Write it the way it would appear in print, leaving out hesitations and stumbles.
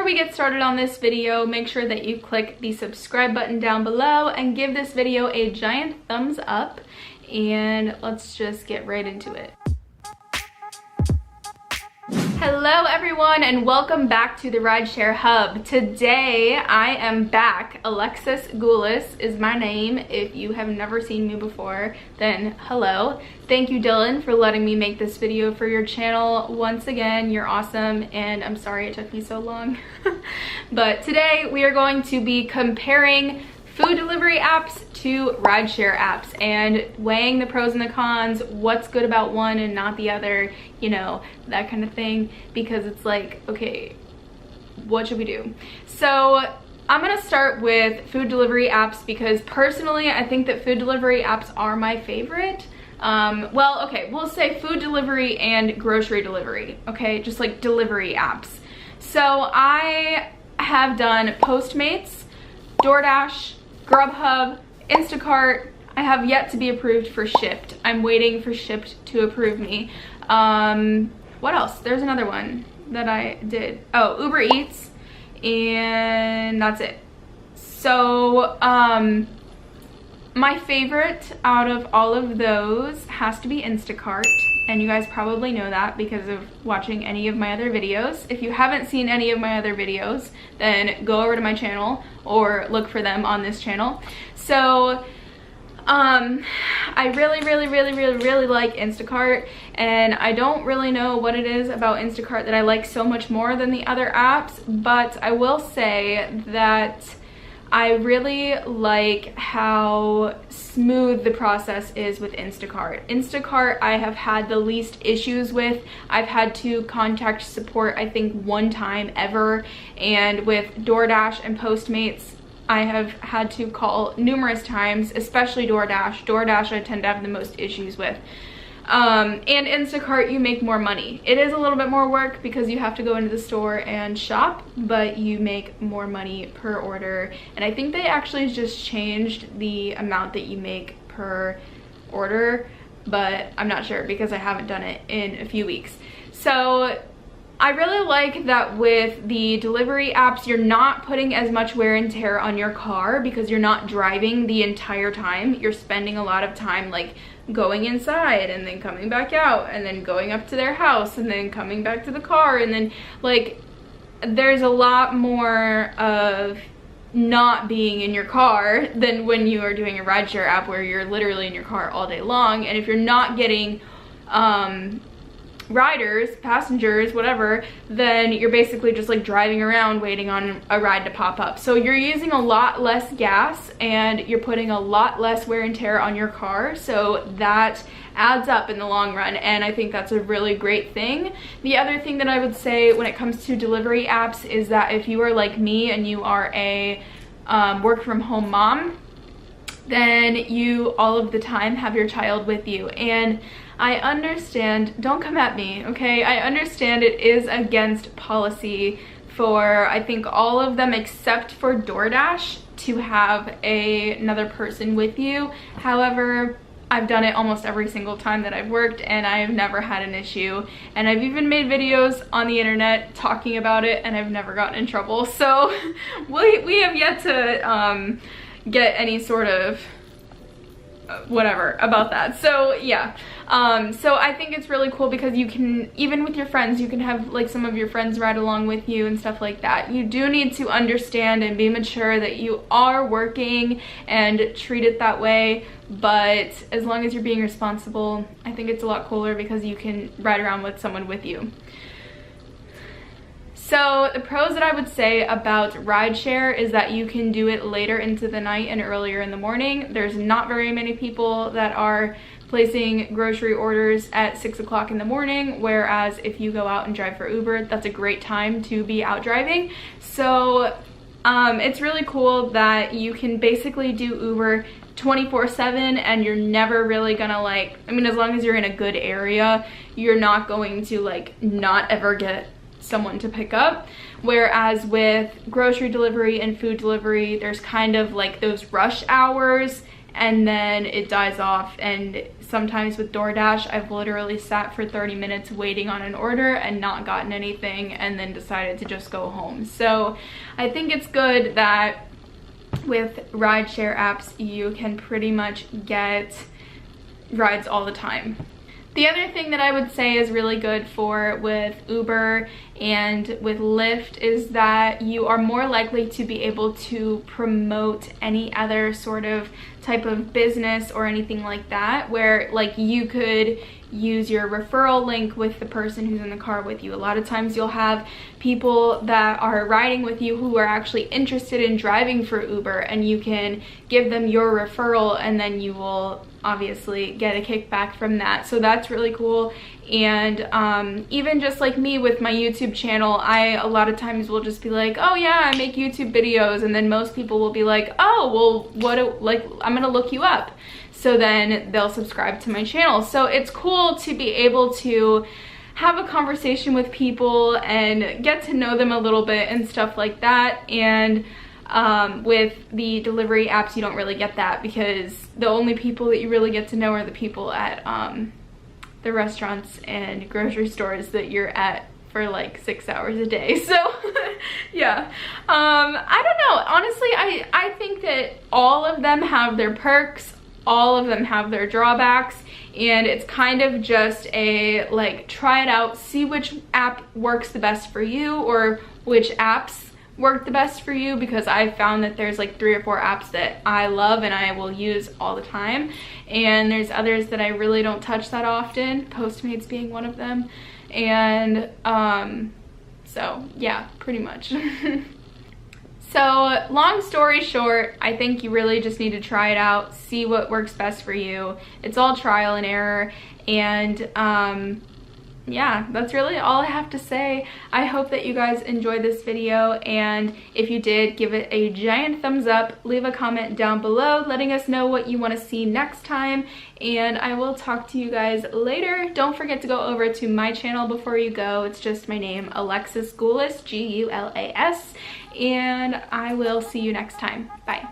we get started on this video, make sure that you click the subscribe button down below and give this video a giant thumbs up, and let's just get right into it. Hello everyone and welcome back to the Rideshare Hub. Today I am back. Alexis Goulis is my name. If you have never seen me before, then hello. Thank you, Dylan, for letting me make this video for your channel. Once again, you're awesome, and I'm sorry it took me so long. But today we are going to be comparing food delivery apps to rideshare apps and weighing the pros and the cons, what's good about one and not the other, you know, that kind of thing, because it's like, okay, what should we do? So I'm gonna start with food delivery apps because personally I think that food delivery apps are my favorite. Well, okay, we'll say food delivery and grocery delivery, okay, just like delivery apps. So I have done Postmates, DoorDash, Grubhub, Instacart. I have yet to be approved for Shipt. I'm waiting for Shipt to approve me. What else? There's another one that I did. Oh, Uber Eats, and that's it. So, my favorite out of all of those has to be Instacart, and you guys probably know that because of watching any of my other videos. If you haven't seen any of my other videos, then go over to my channel or look for them on this channel. So I really like Instacart, and I don't really know what it is about Instacart that I like so much more than the other apps, but I will say that I really like how smooth the process is with Instacart. Instacart I have had the least issues with. I've had to contact support I think one time ever, and with DoorDash and Postmates I have had to call numerous times, especially DoorDash. DoorDash I tend to have the most issues with. And Instacart, you make more money. It is a little bit more work because you have to go into the store and shop, but you make more money per order. And I think they actually just changed the amount that you make per order, but I'm not sure because I haven't done it in a few weeks. So I really like that with the delivery apps, you're not putting as much wear and tear on your car because you're not driving the entire time. You're spending a lot of time like going inside and then coming back out and then going up to their house and then coming back to the car, and then like there's a lot more of not being in your car than when you are doing a rideshare app where you're literally in your car all day long. And if you're not getting riders, passengers, whatever, then you're basically just like driving around waiting on a ride to pop up. So you're using a lot less gas and you're putting a lot less wear and tear on your car, so that adds up in the long run, and I think that's a really great thing. The other thing that I would say when it comes to delivery apps is that if you are like me and you are a work from home mom, then you all of the time have your child with you. And I understand, don't come at me, okay? I understand it is against policy for, I think, all of them except for DoorDash to have another person with you. However, I've done it almost every single time that I've worked and I've never had an issue. And I've even made videos on the internet talking about it and I've never gotten in trouble. So we have yet to get any sort of whatever about that. So yeah, so I think it's really cool because you can, even with your friends, you can have like some of your friends ride along with you and stuff like that. You do need to understand and be mature that you are working and treat it that way, but as long as you're being responsible, I think it's a lot cooler because you can ride around with someone with you. So the pros that I would say about rideshare is that you can do it later into the night and earlier in the morning. There's not very many people that are placing grocery orders at 6 o'clock in the morning, whereas if you go out and drive for Uber, that's a great time to be out driving. So it's really cool that you can basically do Uber 24/7 and you're never really gonna like, I mean, as long as you're in a good area, you're not going to like not ever get someone to pick up. Whereas with grocery delivery and food delivery, there's kind of like those rush hours and then it dies off, and sometimes with DoorDash, I've literally sat for 30 minutes waiting on an order and not gotten anything and then decided to just go home. So I think it's good that with rideshare apps, you can pretty much get rides all the time. The other thing that I would say is really good for with Uber and with Lyft is that you are more likely to be able to promote any other sort of type of business or anything like that, where like you could use your referral link with the person who's in the car with you. A lot of times you'll have people that are riding with you who are actually interested in driving for Uber, and you can give them your referral and then you will obviously get a kickback from that. So that's really cool. And even just like me with my YouTube channel, I a lot of times will just be like, oh yeah, I make YouTube videos, and then most people will be like, oh well, I'm gonna look you up. So then they'll subscribe to my channel. So it's cool to be able to have a conversation with people and get to know them a little bit and stuff like that. And with the delivery apps, you don't really get that, because the only people that you really get to know are the people at the restaurants and grocery stores that you're at for like 6 hours a day. So yeah, I don't know, honestly, I think that all of them have their perks, all of them have their drawbacks, and it's kind of just a like try it out, see which app works the best for you, or which apps work the best for you, because I found that there's like 3 or 4 apps that I love and I will use all the time, and there's others that I really don't touch that often, Postmates being one of them. And so yeah, pretty much. So long story short, I think you really just need to try it out, see what works best for you. It's all trial and error, and yeah, that's really all I have to say. I hope that you guys enjoyed this video, and if you did, give it a giant thumbs up, leave a comment down below letting us know what you want to see next time, and I will talk to you guys later. Don't forget to go over to my channel before you go. It's just my name, Alexis Gulas, Gulas, and I will see you next time. Bye.